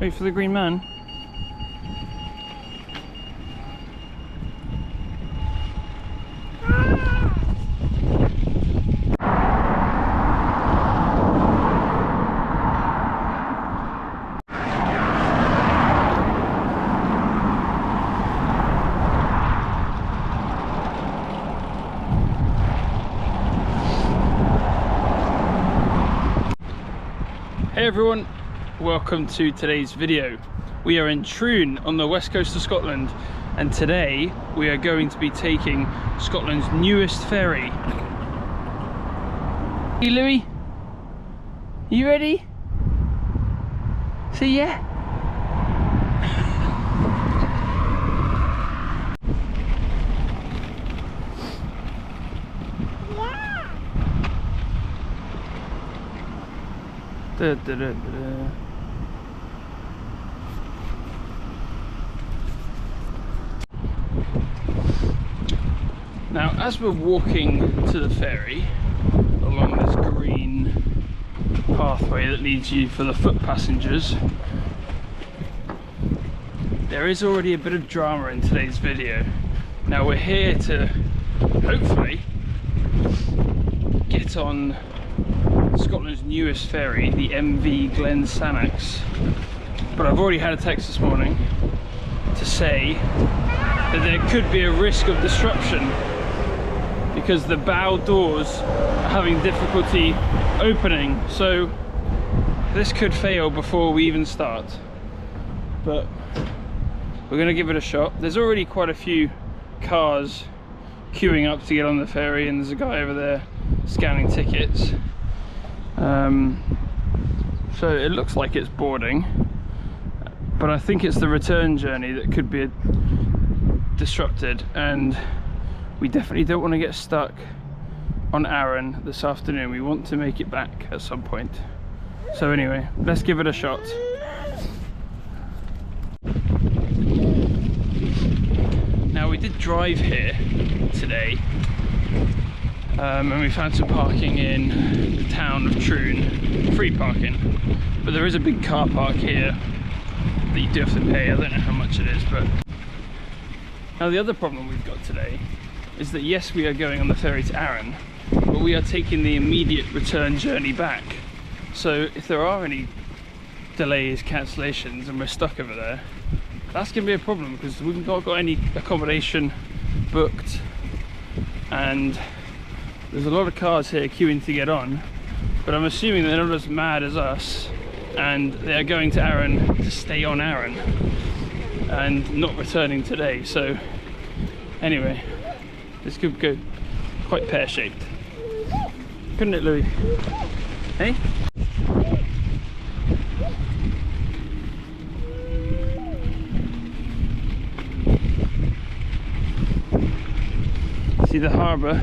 Wait for the green man. Hey everyone, welcome to today's video. We are in Troon on the west coast of Scotland, and today we are going to be taking Scotland's newest ferry. Hey Louie, you ready? See ya? Da, da, da, da. Now, as we're walking to the ferry along this green pathway that leads you for the foot passengers, there is already a bit of drama in today's video. Now, we're here to hopefully get on Scotland's newest ferry, the MV Glen Sannox, but I've already had a text this morning to say that there could be a risk of disruption because the bow doors are having difficulty opening, so this could fail before we even start, but we're going to give it a shot. There's already quite a few cars queuing up to get on the ferry, and there's a guy over there scanning tickets. So it looks like it's boarding, but I think it's the return journey that could be disrupted, and we definitely don't want to get stuck on Arran this afternoon. We want to make it back at some point. So anyway, let's give it a shot. Now, we did drive here today, and we found some parking in the town of Troon, free parking, but there is a big car park here that you do have to pay. I don't know how much it is, but now the other problem we've got today is that yes, we are going on the ferry to Arran, but we are taking the immediate return journey back. So if there are any delays, cancellations, and we're stuck over there, that's going to be a problem because we've not got any accommodation booked, and there's a lot of cars here queuing to get on, but I'm assuming they're not as mad as us and they're going to Arran to stay on Arran and not returning today. So anyway, this could go quite pear-shaped, couldn't it, Louie? Hey? See the harbour?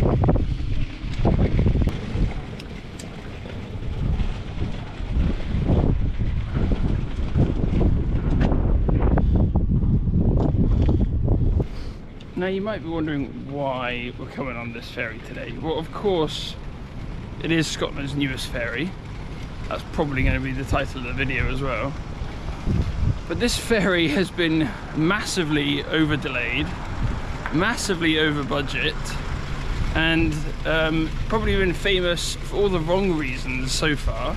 Now you might be wondering why we're coming on this ferry today. Well, of course, it is Scotland's newest ferry. That's probably going to be the title of the video as well. But this ferry has been massively over delayed, massively over budget, and probably been famous for all the wrong reasons so far.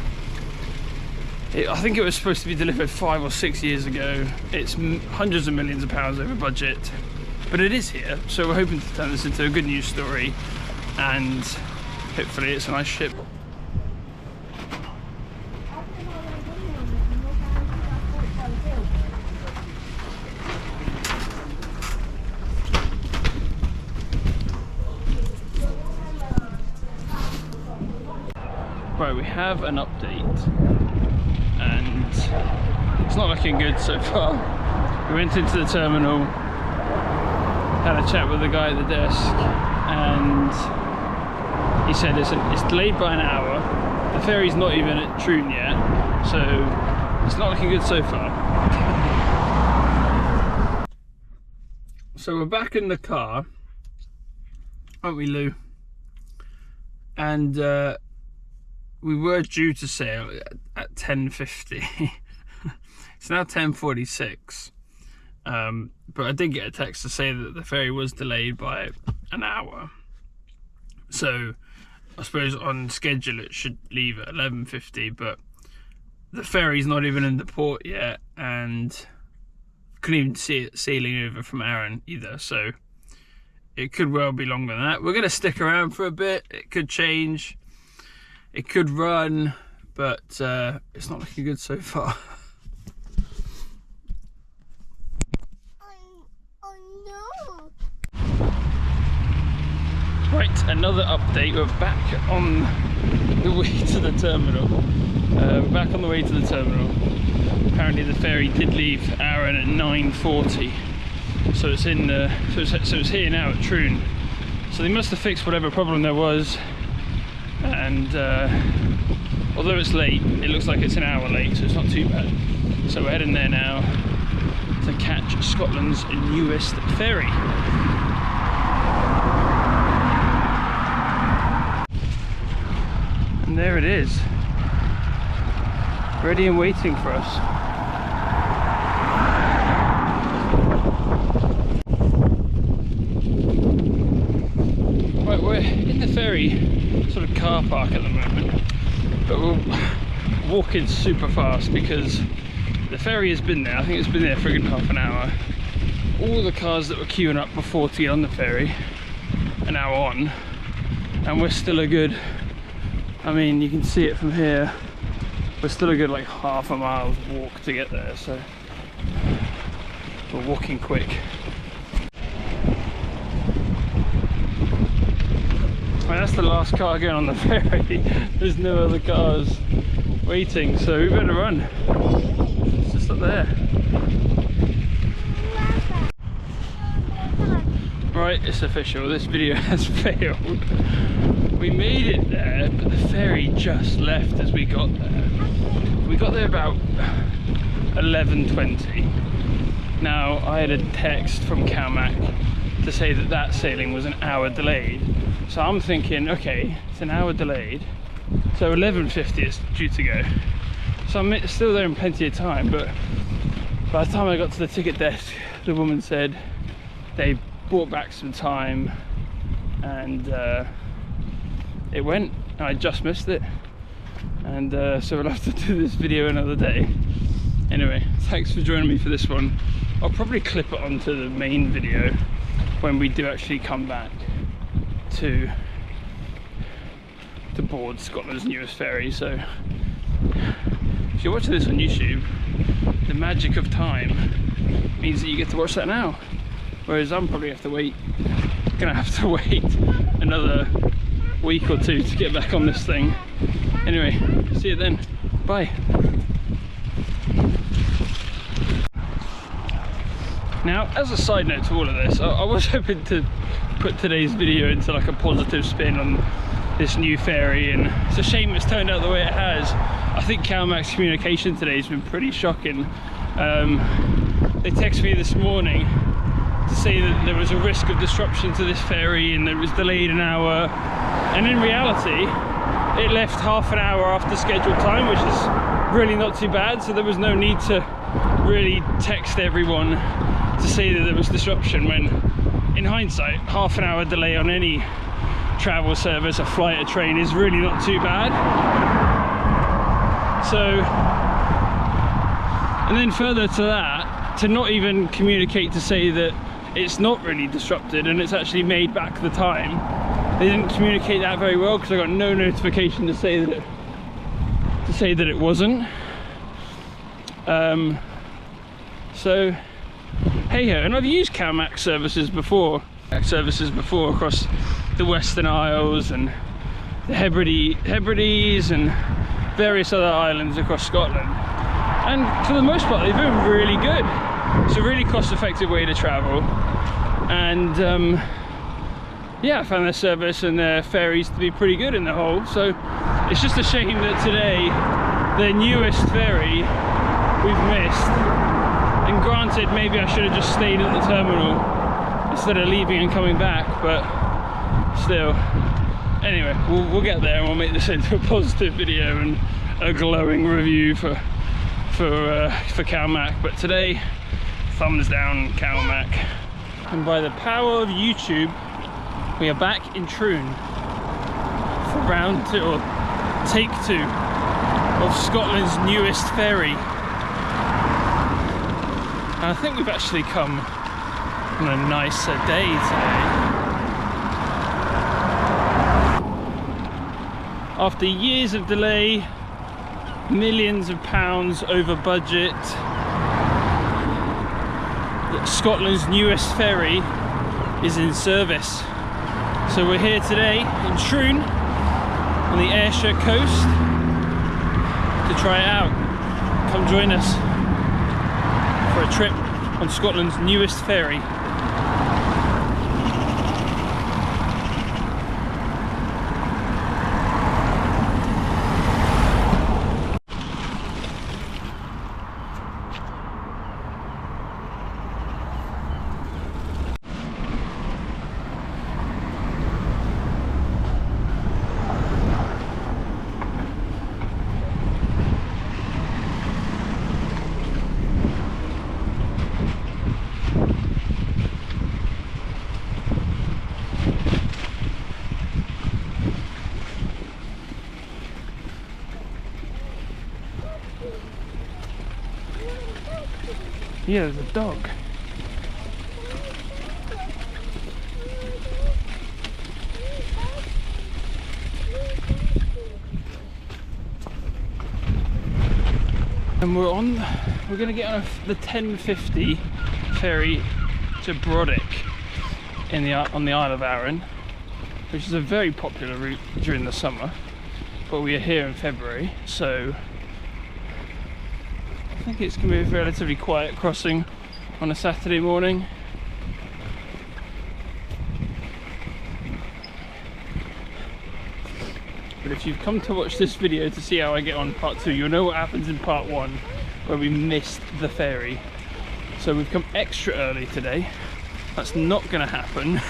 I think it was supposed to be delivered 5 or 6 years ago. It's hundreds of millions of pounds over budget, but it is here, so we're hoping to turn this into a good news story, and hopefully it's a nice ship. Right, we have an update, and it's not looking good so far. We went into the terminal, had a chat with the guy at the desk, and he said it's delayed by an hour. The ferry's not even at Troon yet, so it's not looking good so far. So we're back in the car, aren't we, Lou? And we were due to sail at 10:50. It's now 10:46, but I did get a text to say that the ferry was delayed by an hour. So I suppose on schedule it should leave at 11:50, but the ferry's not even in the port yet, and couldn't even see it sailing over from Arran either, so it could well be longer than that. We're going to stick around for a bit. It could change, it could run, but it's not looking good so far. Oh no! Right, another update. We're back on the way to the terminal. Back on the way to the terminal. Apparently the ferry did leave Arran at 9:40, so it's in so it's here now at Troon. So they must have fixed whatever problem there was, and although it's late, it looks like it's an hour late, so it's not too bad. So we're heading there now to catch Scotland's newest ferry. And there it is, ready and waiting for us. Right, we're in the ferry sort of car park at the moment, but we're walking super fast because the ferry has been there. I think it's been there for a good half an hour. All the cars that were queuing up before to get on the ferry are now on, and we're still a good, I mean, you can see it from here, we're still a good like half a mile's walk to get there, so we're walking quick. Right, that's the last car going on the ferry. There's no other cars waiting, so we better run. It's just up there. Right, it's official, this video has failed. We made it there, but the ferry just left as we got there. We got there about 11:20. Now, I had a text from CalMac to say that that sailing was an hour delayed. So I'm thinking, okay, it's an hour delayed, so 11:50 it's due to go. So I'm still there in plenty of time, but by the time I got to the ticket desk, the woman said they bought back some time, and it went, and I just missed it, and so we'll have to do this video another day. Anyway, thanks for joining me for this one. I'll probably clip it onto the main video when we do actually come back to board Scotland's newest ferry. So if you're watching this on YouTube, the magic of time means that you get to watch that now, whereas I'm probably gonna have to wait another week or two to get back on this thing. Anyway, see you then, bye. Now, as a side note to all of this, I was hoping to put today's video into like a positive spin on this new ferry, and it's a shame it's turned out the way it has. I think CalMac's communication today has been pretty shocking. They texted me this morning to say that there was a risk of disruption to this ferry and that it was delayed an hour, and in reality it left half an hour after scheduled time, which is really not too bad, so there was no need to really text everyone to say that there was disruption, when in hindsight half an hour delay on any travel service, a flight, a train, is really not too bad. So, and then further to that, to not even communicate to say that it's not really disrupted and it's actually made back the time, they didn't communicate that very well, because I got no notification to say that it wasn't. So hey ho, and I've used CalMac services before across the Western Isles and the Hebrides and various other islands across Scotland, and for the most part they've been really good. It's a really cost-effective way to travel, and yeah, I found their service and their ferries to be pretty good in the whole. So it's just a shame that today the newest ferry we've missed. And granted, maybe I should have just stayed at the terminal instead of leaving and coming back, but still. Anyway, we'll get there and we'll make this into a positive video and a glowing review for for Calmac, but today thumbs down Calmac. And by the power of YouTube, we are back in Troon for round 2 or take 2 of Scotland's newest ferry. And I think we've actually come on a nicer day today. After years of delay, millions of pounds over budget, Scotland's newest ferry is in service. So we're here today in Troon on the Ayrshire coast to try it out. Come join us for a trip on Scotland's newest ferry. Yeah, there's a dog. And we're going to get on the 10:50 ferry to Brodick on the Isle of Arran, which is a very popular route during the summer, but we are here in February, so I think it's going to be a relatively quiet crossing on a Saturday morning. But if you've come to watch this video to see how I get on part 2, you'll know what happens in part 1, where we missed the ferry. So we've come extra early today. That's not going to happen.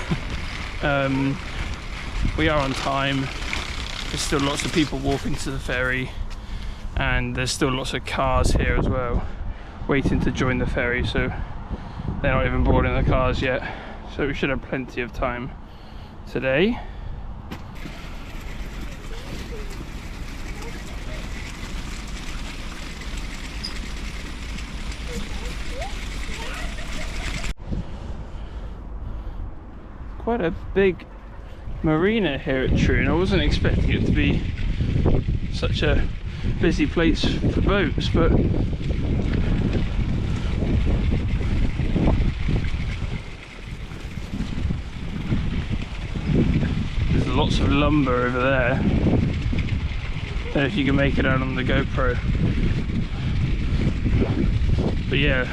We are on time. There's still lots of people walking to the ferry, and there's still lots of cars here as well waiting to join the ferry, so they're not even boarding the cars yet, so we should have plenty of time today. Quite a big marina here at Troon. I wasn't expecting it to be such a busy place for boats, but there's lots of lumber over there. Don't know if you can make it out on the GoPro, but yeah,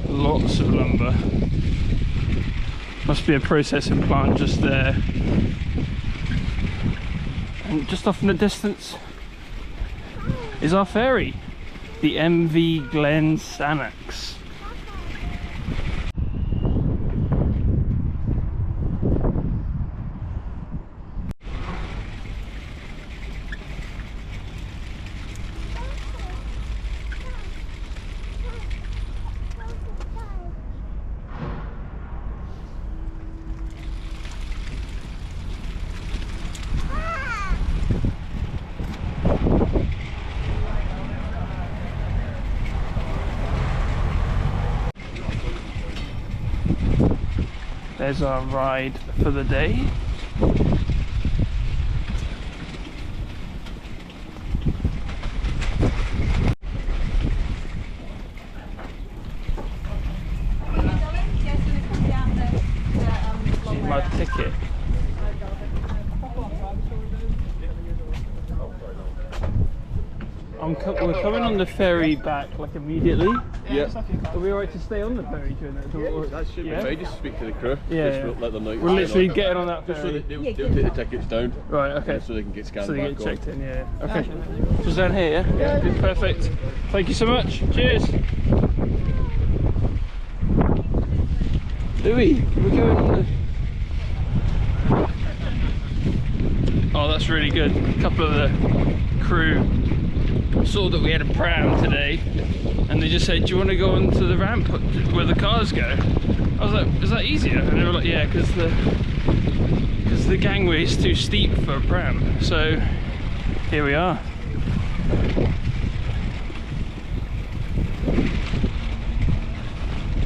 lots of lumber. Must be a processing plant just there. And just off in the distance is our ferry, the MV Glen Sannox. There's our ride for the day. My ticket. We're coming on the ferry back like immediately. Yeah. Are we alright to stay on the ferry during that? That should be fine. Just speak to the crew. Yeah. Just let them know. We're literally getting on that ferry. Just so that they'll take the tickets down. Right, okay. So they can get scanned So they back get checked on. in, yeah. Okay. Just down here, yeah? Yeah. Perfect. Thank you so much. Cheers. Louie, we're going on the... Oh, that's really good. A couple of the crew saw that we had a pram today, and they just said, do you want to go onto the ramp where the cars go? I was like, is that easier? And they were like, yeah, because the gangway is too steep for a pram. So here we are.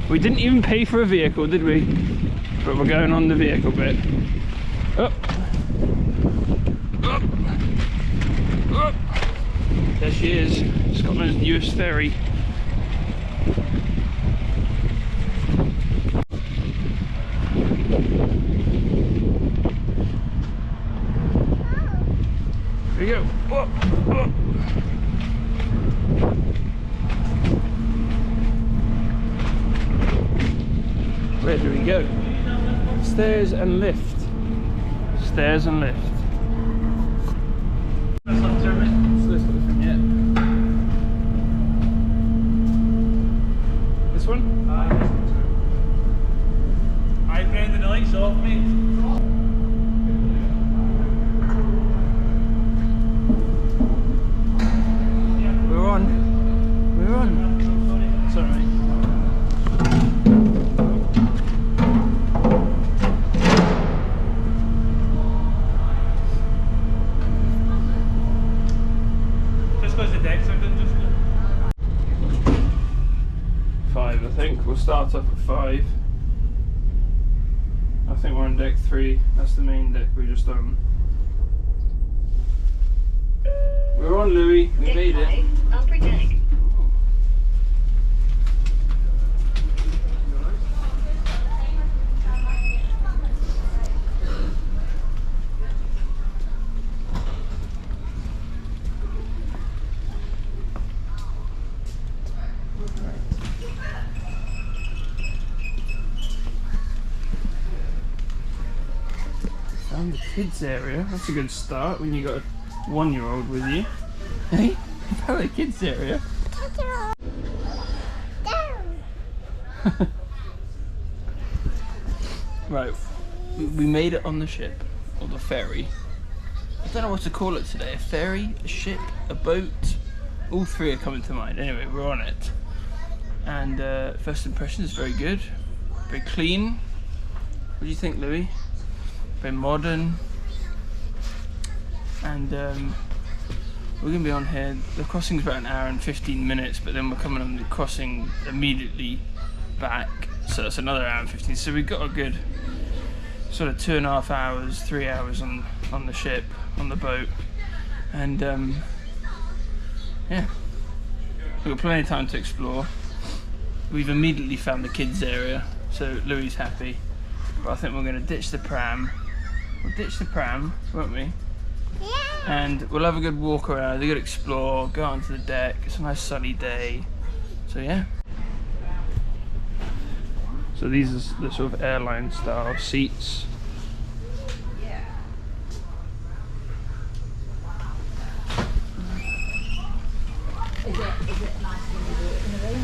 We didn't even pay for a vehicle, did we? But we're going on the vehicle bit. Up. Up. Up. There she is, Scotland's Newest Ferry. Here we go. Up. Up. Where do we go? Stairs and lift. Stairs and lift. That's not turning. This one yet. This one? I turned the lights off, mate. We're on. We're on. Sorry, mate. I think we'll start off at 5. I think we're on deck 3. That's the main deck we just on. We're on, Louie. We made it. Upper deck. Found the kids area. That's a good start when you got a 1-year-old with you. Hey, found the kids area. Right, we made it on the ship, or the ferry. I don't know what to call it today. A ferry, a ship, a boat. All three are coming to mind. Anyway, we're on it. And first impression is very good. Very clean. What do you think, Louie? Very modern. And we're going to be on here. The crossing's about 1 hour and 15 minutes, but then we're coming on the crossing immediately back. So that's another 1 hour and 15. So we've got a good sort of 2.5 hours, 3 hours on the ship, on the boat. And yeah, we've got plenty of time to explore. We've immediately found the kids area, so Louie's happy. But I think we're going to ditch the pram. We'll ditch the pram, won't we? Yeah. And we'll have a good walk around, a good explore, go onto the deck. It's a nice sunny day. So yeah. So these are the sort of airline style seats. Is it nice when you walk in the room?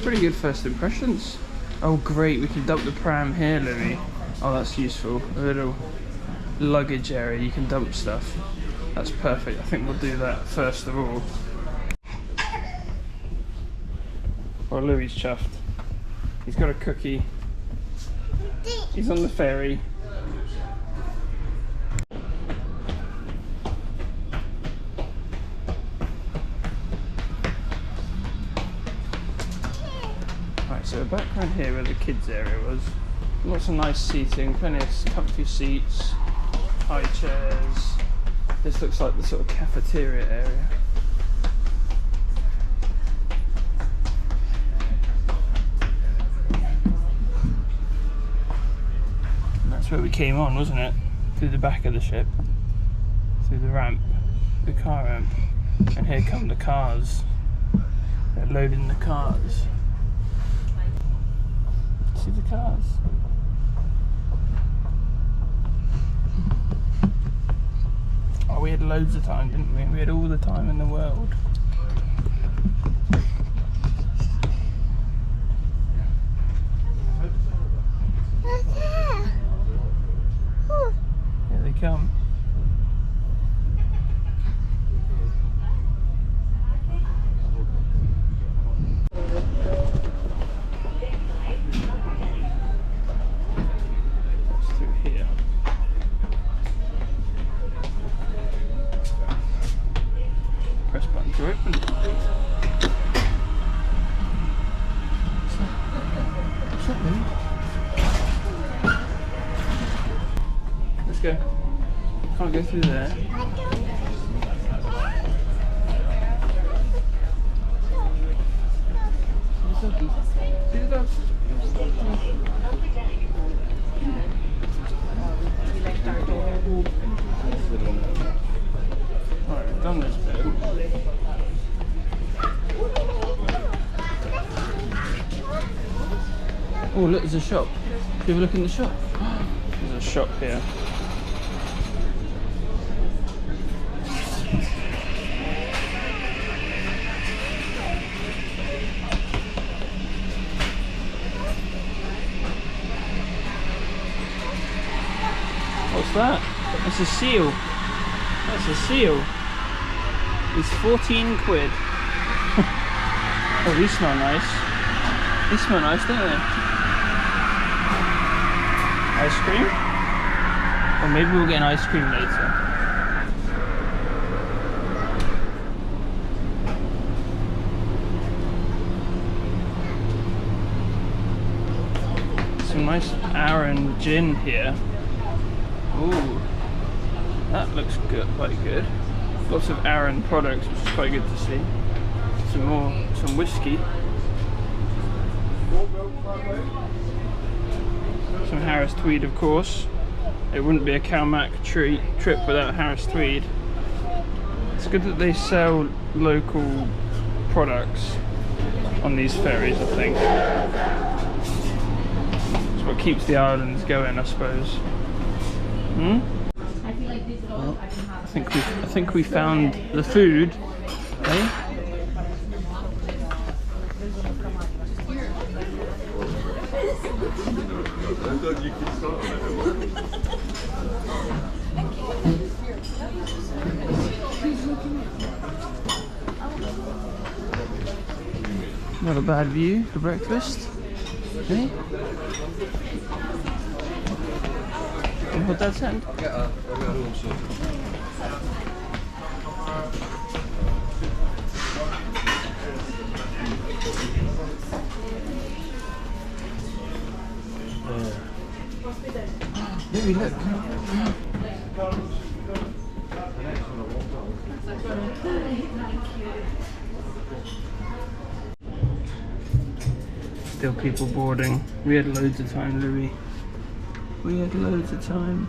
Pretty good first impressions. Oh great, we can dump the pram here, Louie. Oh, that's useful. A little luggage area, you can dump stuff. That's perfect. I think we'll do that first of all. Well, Louie's chuffed. He's got a cookie. He's on the ferry. Right, so back around here where the kids area was. Lots of nice seating, plenty of comfy seats, high chairs. This looks like the sort of cafeteria area. That's where we came on, wasn't it? Through the back of the ship, through the ramp, the car ramp, and here come the cars. They're loading the cars. See the cars? Oh, we had loads of time, didn't we? We had all the time in the world. go through there. See the dog? Alright, we've done this bit. Oh, look, there's a shop. Can you have a look in the shop? There's a shop here. What's that? That's a seal. That's a seal. It's 14 quid. Oh, these smell nice. These smell nice, don't they? Ice cream? Or maybe we'll get an ice cream later. Some nice Arran gin here. Ooh, that looks good, quite good. Lots of Arran products, which is quite good to see. Some whiskey. Some Harris Tweed, of course. It wouldn't be a Calmac trip without Harris Tweed. It's good that they sell local products on these ferries, I think. It's what keeps the islands going, I suppose. I feel like this well, I think we found the food. Eh? Not a bad view for breakfast. Eh? Hold Dad's hand. Louie, look. Still people boarding. We had loads of time, Louie. We had loads of time.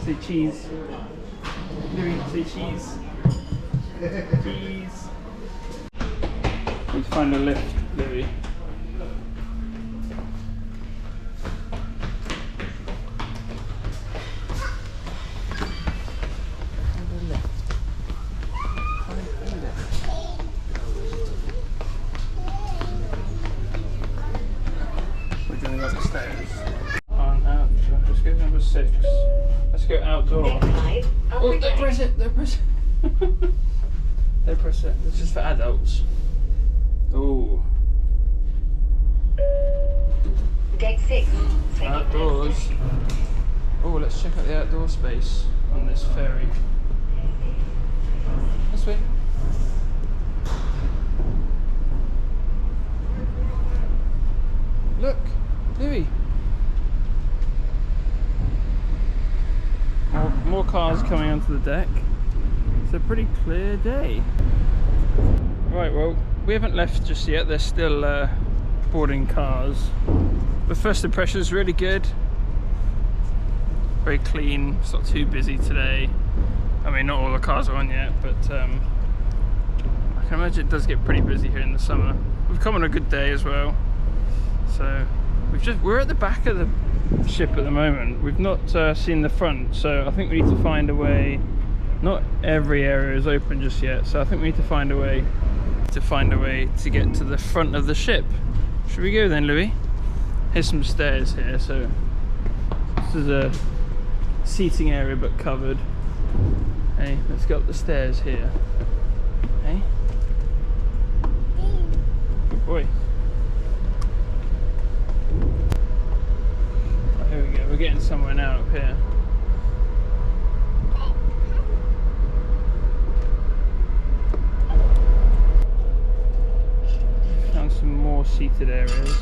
Say cheese. Louie, say cheese. Cheese. Need to find a lift, Louie. Let's go number 6. Let's go outdoor. Oh, don't press it, don't press it. Don't press it. This is for adults. Oh. Deck 6. Outdoors. Oh, let's check out the outdoor space on this ferry. This way. Look, Louie. More cars coming onto the deck. It's a pretty clear day. Right, well, we haven't left just yet. There's still boarding cars. The first impression is really good. Very clean. It's not too busy today. I mean, not all the cars are on yet, but I can imagine it does get pretty busy here in the summer. We've come on a good day as well. So we're at the back of the ship at the moment. We've not seen the front, so I think we need to find a way. Not every area is open just yet, so I think we need to find a way to get to the front of the ship. Should we go then, Louie? Here's some stairs here. So this is a seating area but covered. Hey, let's go up the stairs here. Hey, good boy. Here we go, we're getting somewhere now up here. Found some more seated areas.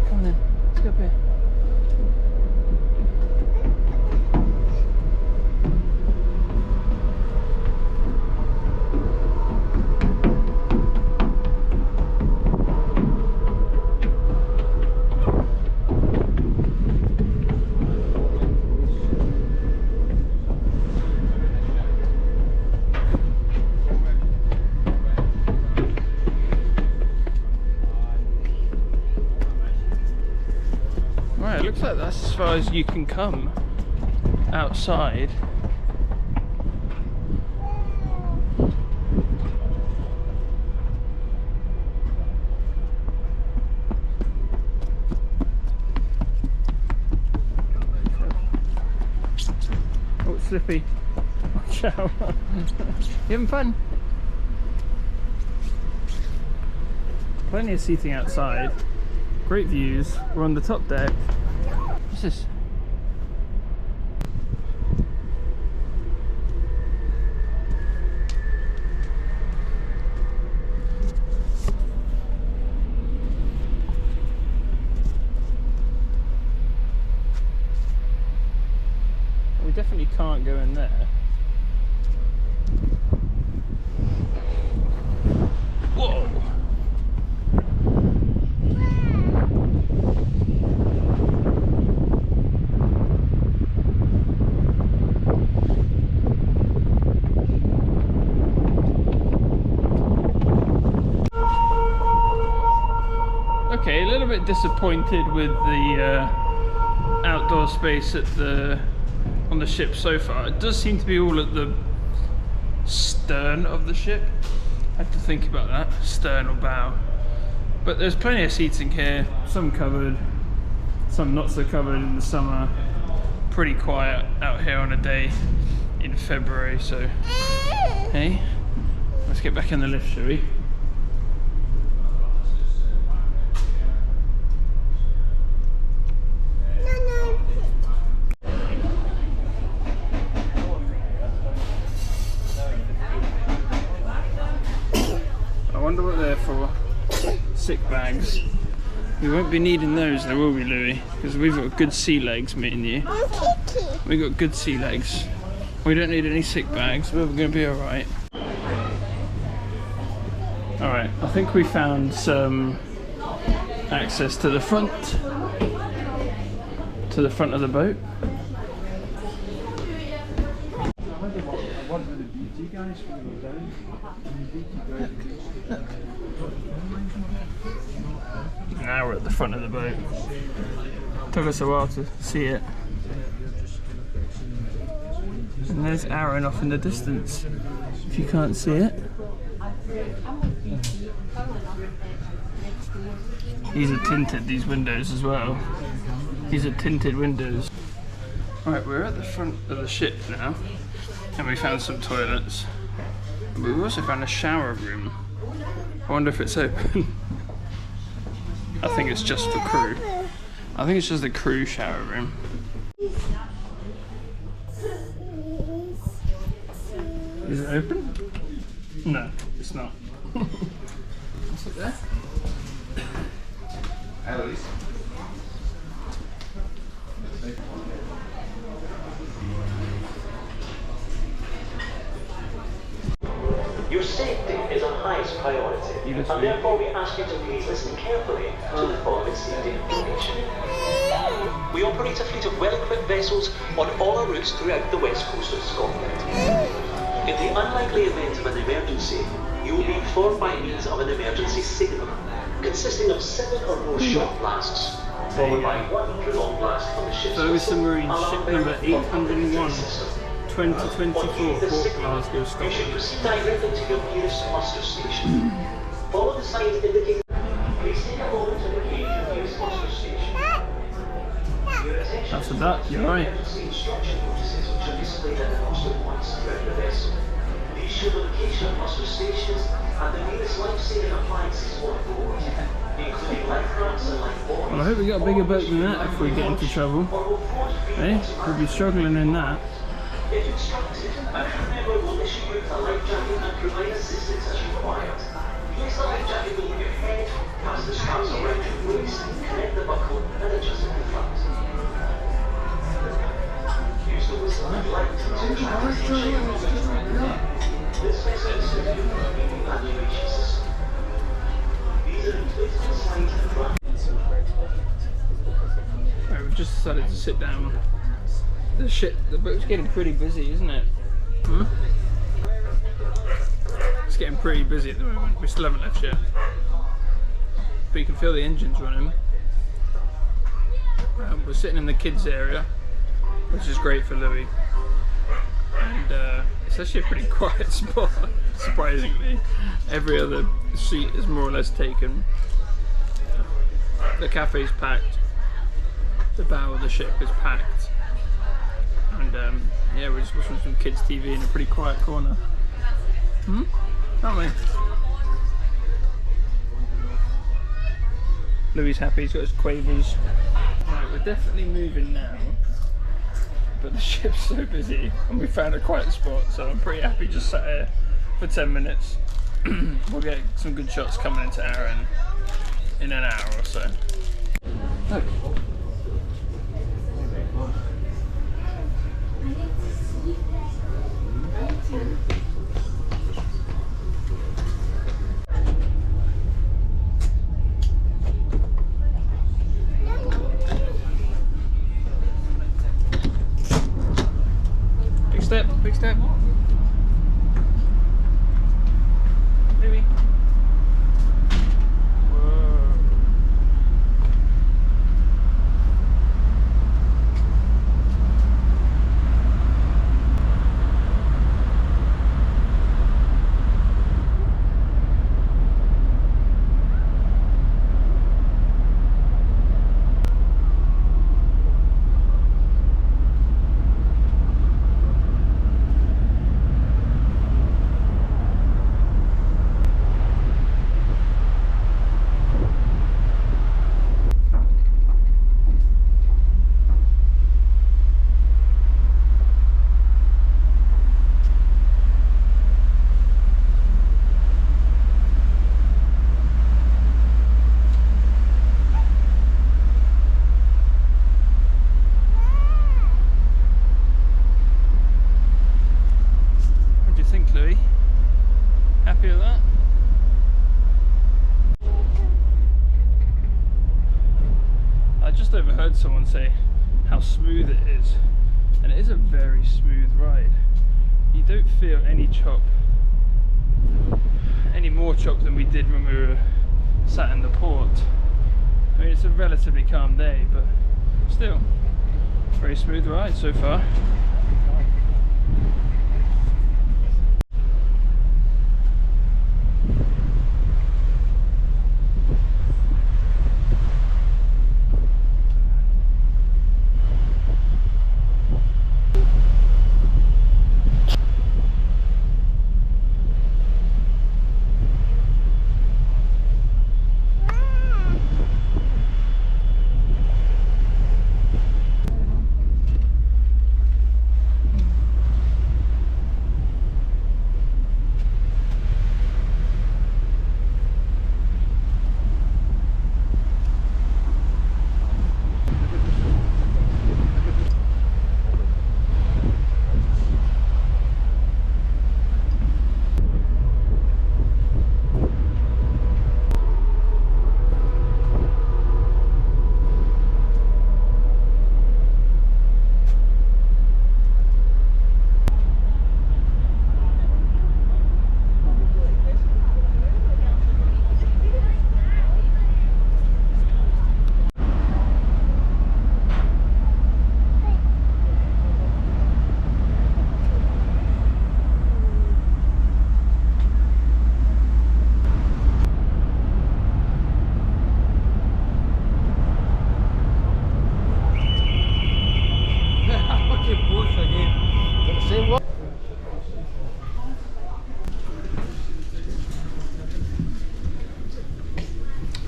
Come on then, let's go up here. Right, it looks like that's as far as you can come outside. Oh, it's slippy. Watch out. You having fun? Plenty of seating outside. Great views. We're on the top deck. What's this? We definitely can't go in there. Whoa! Okay, a little bit disappointed with the outdoor space at on the ship so far. It does seem to be all at the stern of the ship. I have to think about that, stern or bow. But there's plenty of seating here, some covered, some not so covered in the summer. Pretty quiet out here on a day in February, so hey, let's get back in the lift, shall we? I wonder what they're for. Sick bags. We won't be needing those though, will we, Louie? Because we've got good sea legs, me and you. We've got good sea legs. We don't need any sick bags, we're going to be alright. Alright, I think we found some access to the front of the boat. Now we're at the front of the boat. Took us a while to see it. And there's Arran off in the distance, if you can't see it. These are tinted, these windows as well. These are tinted windows. Right, we're at the front of the ship now, and we found some toilets. But we've also found a shower room. I wonder if it's open. I think it's just for crew. I think it's just the crew shower room. Is it open? No, it's not. What's up there? Alice. Your safety is our highest priority, and therefore we ask you to please listen carefully to the following safety information. We operate a fleet of well-equipped vessels on all our routes throughout the west coast of Scotland. In the unlikely event of an emergency, you will be informed by means of an emergency signal, consisting of 7 or more short blasts, followed by 1 prolonged blast from the ship's Submarine ship number 801. 2024, Port Glasgow, You should Scotland. proceed directly to your nearest muster station. Follow the signs indicated. Please take a moment to locate your nearest muster station. Your attention After that, you're right. emergency instruction notices which are displayed at the muster points throughout the vessel. These show the location of muster stations and the nearest life-saving appliances on board, including life rafts and life buoys. Well, I hope we got a bigger boat than that if we get into trouble. Eh? We'll be struggling in that. If instructed, a crew member will issue you with a life jacket and provide assistance as required. Place the life jacket over your head, pass the straps around your waist, connect the buckle, and adjust it in front. Use the whistle and light to track the shape. This makes it a secure evacuation system. These are inflatable slides and run. Right, we've just decided to sit down. The boat's getting pretty busy, isn't it? Hmm? It's getting pretty busy at the moment. We still haven't left yet. But you can feel the engines running. We're sitting in the kids area, which is great for Louie. And it's actually a pretty quiet spot, surprisingly. Every other seat is more or less taken. The cafe's packed. The bow of the ship is packed. And yeah, we're just watching some kids' TV in a pretty quiet corner. Aren't we? Louie's happy, he's got his quavers. Right, we're definitely moving now. But the ship's so busy and we found a quiet spot, so I'm pretty happy just sat here for 10 minutes. We'll get some good shots coming into Arran in an hour or so. Look. Big step. Maybe. Whoa. Louie, happy with that? I just overheard someone say how smooth it is, and it is a very smooth ride. You don't feel any chop, any more chop than we did when we were sat in the port. I mean, it's a relatively calm day, but still, very smooth ride so far.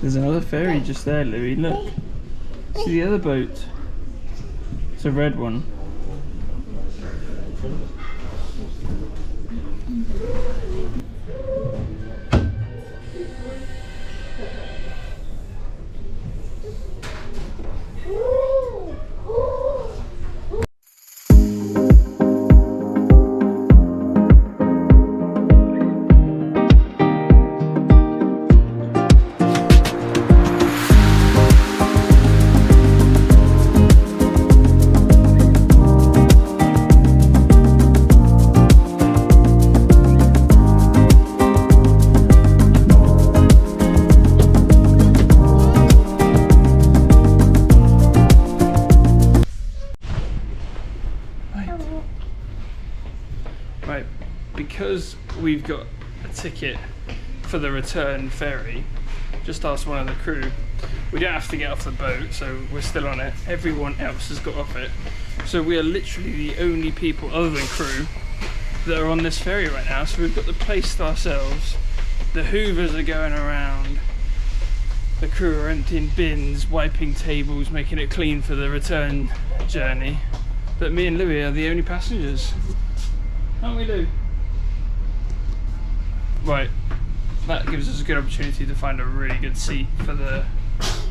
There's another ferry just there, Louie, look. See the other boat? It's a red one. we've got a ticket for the return ferry. Just asked one of the crew. We don't have to get off the boat, so we're still on it. Everyone else has got off it. So we are literally the only people other than crew that are on this ferry right now. So we've got the place to ourselves. The hoovers are going around. The crew are emptying bins, wiping tables, making it clean for the return journey. But me and Louie are the only passengers. Aren't we, Lou? Right, that gives us a good opportunity to find a really good seat for the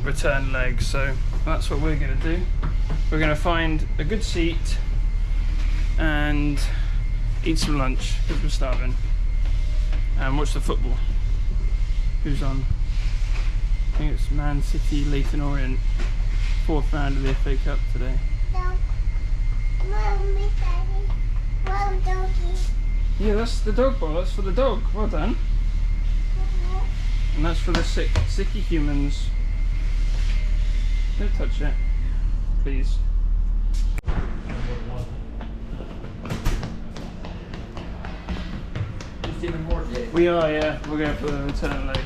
return leg, so that's what we're going to do. We're going to find a good seat and eat some lunch because we're starving, and watch the football. Who's on? I think it's Man City, Leyton Orient, 4th round of the FA Cup today. Mommy, Daddy, Mom, doggy. Yeah, that's the dog ball. That's for the dog. Well done. And that's for the sicky humans. Don't touch it, please. We are, yeah. We're going for the return leg.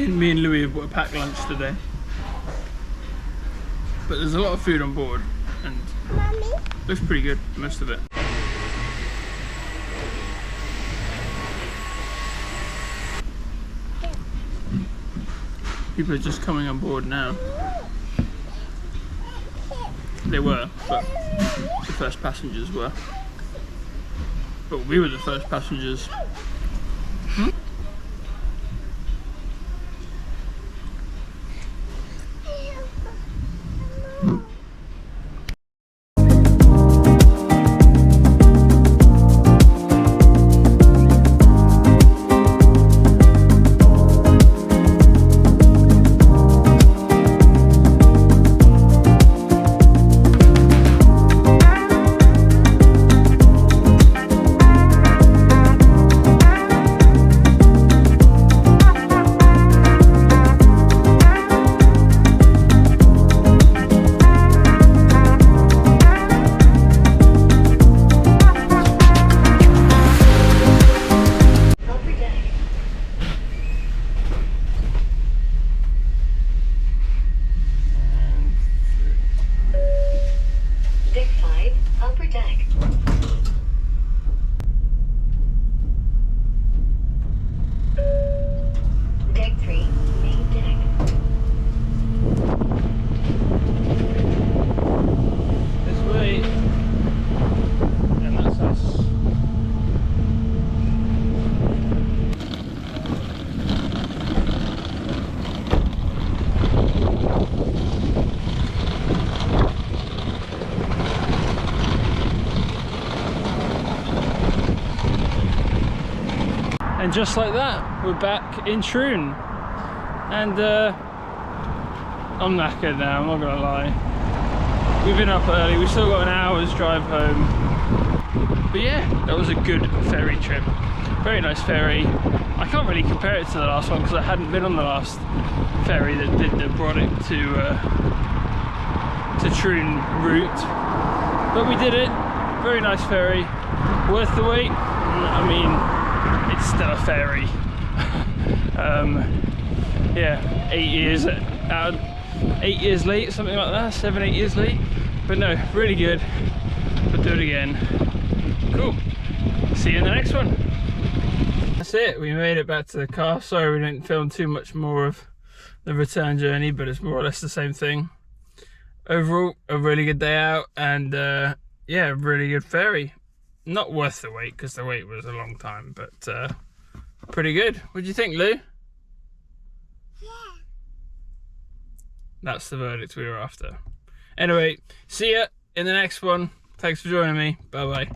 Me and Louie have bought a packed lunch today, but there's a lot of food on board and Mommy? looks pretty good, most of it. People are just coming on board now. They were, but the first passengers were. But we were the first passengers. And just like that, we're back in Troon. And I'm knackered now, I'm not gonna lie. We've been up early, we've still got an hour's drive home. But yeah, that was a good ferry trip. Very nice ferry. I can't really compare it to the last one because I hadn't been on the last ferry that did the Brodick to Troon route. But we did it. Very nice ferry. Worth the wait? I mean, it's still a ferry. Yeah, 8 years out, 8 years late, something like that, 7, 8 years late. But no, really good. But do it again. Cool. See you in the next one. That's it, we made it back to the car. Sorry we didn't film too much more of the return journey, but it's more or less the same thing. Overall, a really good day out, and yeah, really good ferry. Not worth the wait, because the wait was a long time, but pretty good. What do you think, Lou? Yeah. That's the verdict we were after. Anyway, see ya in the next one. Thanks for joining me. Bye bye.